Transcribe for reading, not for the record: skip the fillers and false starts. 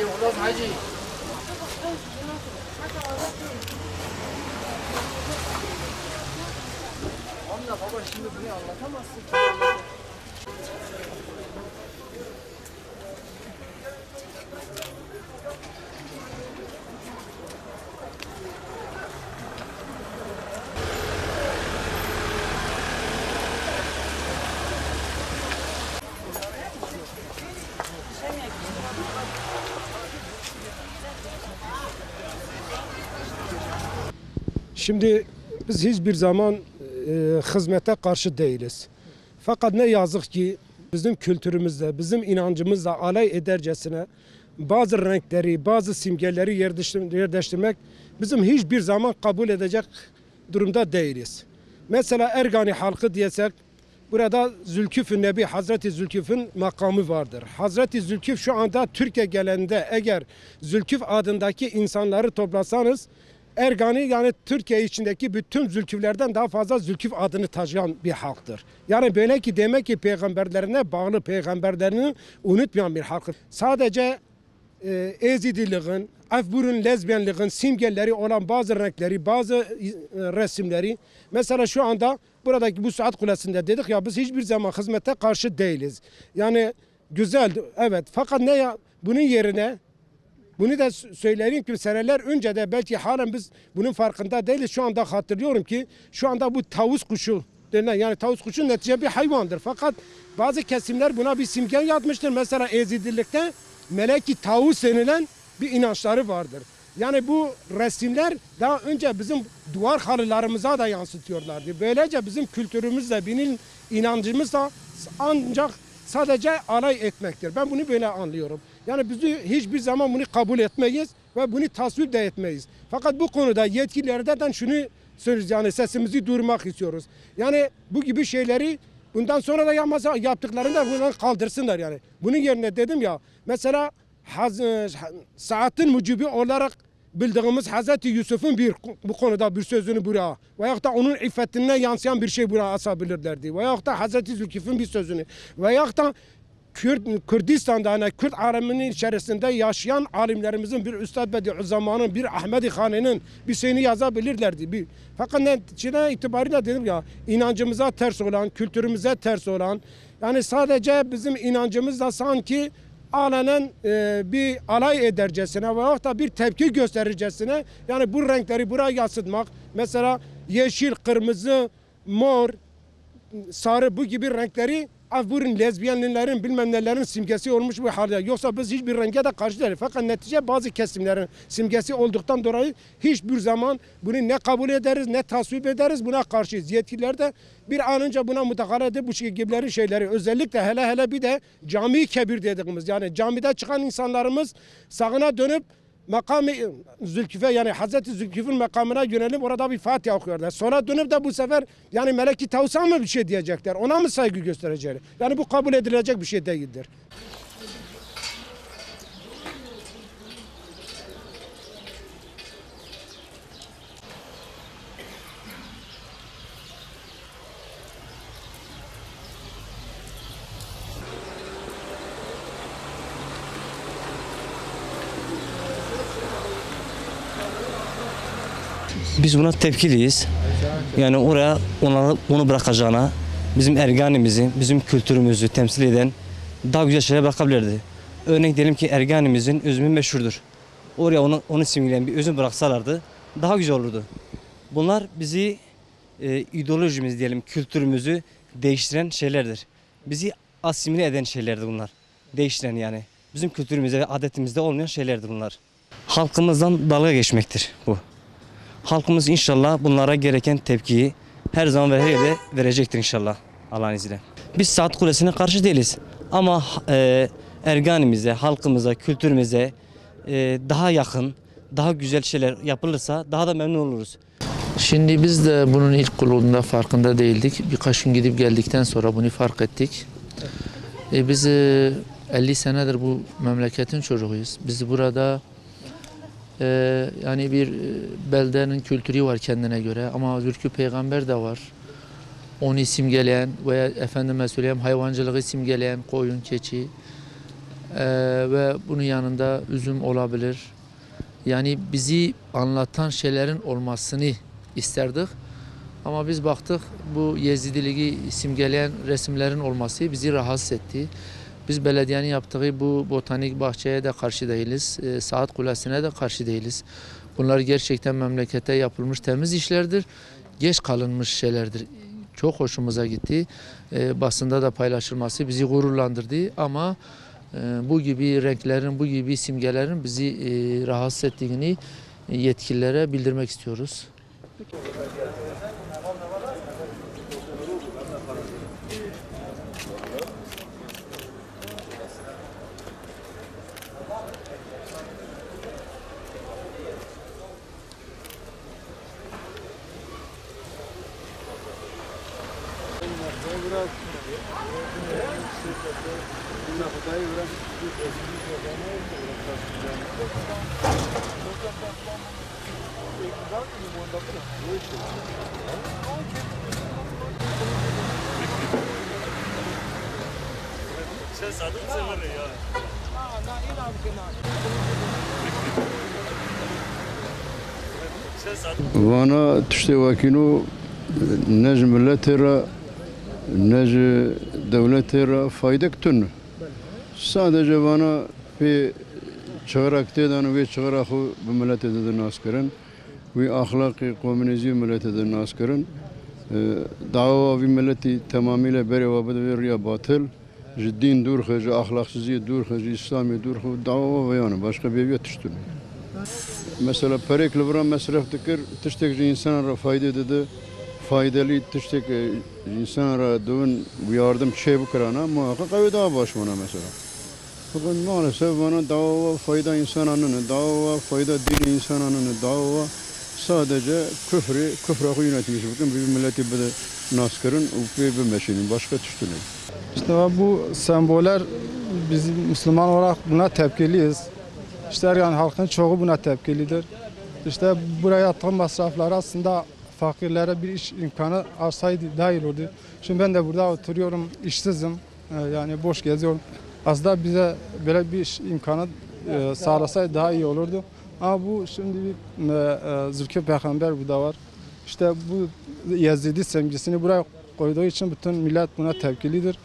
我到台去。Amına baba şimdi bunu anlatamazsın. Şimdi biz hiçbir zaman hizmete karşı değiliz. Fakat ne yazık ki bizim kültürümüzde, bizim inancımızla alay edercesine bazı renkleri, bazı simgeleri yerleştirmek bizim hiçbir zaman kabul edecek durumda değiliz. Mesela Ergani halkı diyesek, burada Zülküf-ü Nebi, Hazreti Zülküf'ün makamı vardır. Hazreti Zülküf şu anda Türkiye genelinde eğer Zülküf adındaki insanları toplasanız, Ergani yani Türkiye içindeki bütün Zülküflerden daha fazla Zülküf adını taşıyan bir halktır. Yani böyle ki demek ki peygamberlerine bağlı, peygamberlerini unutmayan bir halk. Sadece ezidiliğin, Afbur'un lezbiyenliğin simgeleri olan bazı renkleri, bazı resimleri. Mesela şu anda buradaki bu saat kulesinde dedik ya biz hiçbir zaman hizmete karşı değiliz. Yani güzel evet fakat ne ya bunun yerine bunu da söyleyeyim ki seneler önce de belki halen biz bunun farkında değiliz. Şu anda hatırlıyorum ki şu anda bu tavus kuşu denilen yani tavus kuşu netice bir hayvandır. Fakat bazı kesimler buna bir simge yazmıştır. Mesela Ezidilikte meleki tavus denilen bir inançları vardır. Yani bu resimler daha önce bizim duvar halılarımıza da yansıtıyorlardı. Böylece bizim kültürümüzle, benim inancımızla ancak sadece alay etmektir. Ben bunu böyle anlıyorum. Yani biz hiçbir zaman bunu kabul etmeyiz ve bunu tasvip de etmeyiz. Fakat bu konuda yetkililerden şunu söylüyoruz yani sesimizi duyurmak istiyoruz. Yani bu gibi şeyleri bundan sonra da yaptıklarında bundan kaldırsınlar yani. Bunun yerine dedim ya mesela saatin mucibi olarak bildiğimiz Hazreti Yusuf'un bu konuda bir sözünü buraya veyahut da onun iffetine yansıyan bir şey buraya asabilirlerdi. Veyahut da Hazreti Zülküf'ün bir sözünü veyahut da Kürdistan'da yani Kürt aleminin içerisinde yaşayan alimlerimizin bir Üstad Bediüzzaman'ın, bir Ahmedi Hane'nin bir şeyini yazabilirlerdi. Fakat neticede itibariyle dedim ya inancımıza ters olan, kültürümüze ters olan yani sadece bizim inancımızla sanki alenen bir alay edercesine veyahut da bir tepki göstericesine yani bu renkleri buraya yansıtmak mesela yeşil, kırmızı, mor, sarı bu gibi renkleri Afbur'un lezbiyenlerin bilmem nelerin simgesi olmuş bu halde. Yoksa biz hiçbir renge de karşı değiliz. Fakat netice bazı kesimlerin simgesi olduktan dolayı hiçbir zaman bunu ne kabul ederiz ne tasvip ederiz buna karşıyız. Yetkililer de bir an önce buna müdahale edip bu gibileri şeyleri özellikle hele bir de cami kebir dediğimiz yani camide çıkan insanlarımız sağına dönüp makamı Zülküf'e yani Hazreti Zülküf'ün makamına yönelip orada bir Fatiha okuyorlar. Sonra dönüp de bu sefer yani Melek-i Tavus'a mı bir şey diyecekler? Ona mı saygı gösterecekler? Yani bu kabul edilecek bir şey değildir. Biz buna tepkiliyiz. Yani oraya onu bırakacağına bizim Ergani'mizi, bizim kültürümüzü temsil eden daha güzel şeyler bırakabilirdi. Örnek diyelim ki Ergani'mizin üzümü meşhurdur. Oraya onu simgeleyen bir üzüm bıraksalardı daha güzel olurdu. Bunlar bizi ideolojimiz diyelim, kültürümüzü değiştiren şeylerdir. Bizi asimile eden şeylerdir bunlar. Değiştiren yani. Bizim kültürümüzde ve adetimizde olmayan şeylerdir bunlar. Halkımızdan dalga geçmektir bu. Halkımız inşallah bunlara gereken tepkiyi her zaman ve her yerde verecektir inşallah Allah'ın izniyle. Biz Saat Kulesi'ne karşı değiliz ama Ergani'mize, halkımıza, kültürümüze daha yakın, daha güzel şeyler yapılırsa daha da memnun oluruz. Şimdi biz de bunun ilk kurulunda farkında değildik. Birkaç gün gidip geldikten sonra bunu fark ettik. Biz 50 senedir bu memleketin çocuğuyuz. Biz burada yani bir beldenin kültürü var kendine göre ama Zülküf peygamber de var. Onu simgeleyen veya efendime söyleyeyim hayvancılığı simgeleyen koyun, keçi, Ve bunun yanında üzüm olabilir. Yani bizi anlatan şeylerin olmasını isterdik. Ama biz baktık bu Yezidiliği simgeleyen resimlerin olması bizi rahatsız etti. Biz belediyenin yaptığı bu botanik bahçeye de karşı değiliz. Saat Kulesi'ne de karşı değiliz. Bunlar gerçekten memlekete yapılmış temiz işlerdir. Geç kalınmış şeylerdir. Çok hoşumuza gitti. Basında da paylaşılması bizi gururlandırdı. Ama bu gibi renklerin, bu gibi simgelerin bizi rahatsız ettiğini yetkililere bildirmek istiyoruz. Vana tiştê wekînû ne ji milletê re ne ji dewletê re faydek tune. Sadece vana pê çiqirek têdan û vê çiqira xwe bi milletê de nas kirin. Wî axlaqê komünîzmî milletê de nas kirin. Dawa vî milletî temamîle berê we bide vê rêya batil. Ji dîn dûr xe, ji axlaqsiziyê dûr xe, ji İslamê dûr xe, dawa ve yani başka bêviye tiştune. Mesela perek li vira mesref dikir, tiştek ji insana ra fayda dide, faydalı tiştek insana ra dövün yardım çê bikirana, muhakkak ev daha baş bana mesela. Fakat maalesef bana dava fayda insananın, dava fayda din insananın, dava sadece küfre yönetmiş bakın bir milleti bide naskırın ve meşinin başka tiştune. İşte bu semboller biz Müslüman olarak buna tepkiliyiz. İşte yani halkın çoğu buna tepkilidir. İşte buraya attığım masraflar aslında fakirlere bir iş imkanı arsaydı daha iyi olurdu. Şimdi ben de burada oturuyorum, işsizim, yani boş geziyorum. Aslında bize böyle bir iş imkanı sağlasaydı daha iyi olurdu. Ama bu şimdi bir Zülkü Peygamber bu da var. İşte bu Yezidi semgisini buraya koyduğu için bütün millet buna tepkilidir.